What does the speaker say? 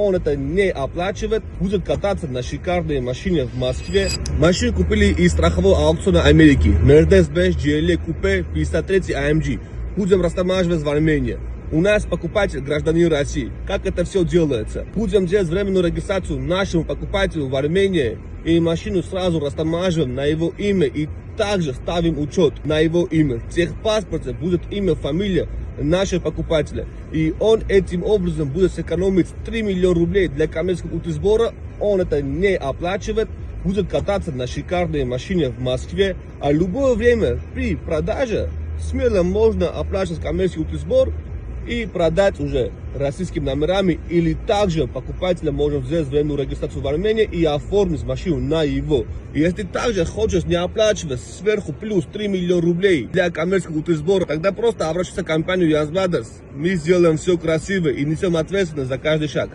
Он это не оплачивает, будет кататься на шикарной машине в Москве. Машину купили из страхового аукциона Америки. Mercedes-Benz GLE Coupe 53 AMG. Будем растамаживать в Армении. У нас покупатель гражданин России. Как это все делается? Будем делать временную регистрацию нашему покупателю в Армении. И машину сразу растамаживаем на его имя. И также ставим учет на его имя. В техпаспорте будет имя, фамилия нашего покупателя. И он этим образом будет сэкономить 3 миллиона рублей для коммерческого утесбора. Он это не оплачивает. Будет кататься на шикарной машине в Москве. А любое время при продаже смело можно оплачивать коммерческий утесбор и продать уже российскими номерами, или также покупателя можно взять временную регистрацию в Армении и оформить машину на его. И если также хочешь не оплачивать сверху плюс 3 миллиона рублей для коммерческого утесбора, тогда просто обращайся в компанию Янс Брадерс. Мы сделаем все красиво и несем ответственность за каждый шаг.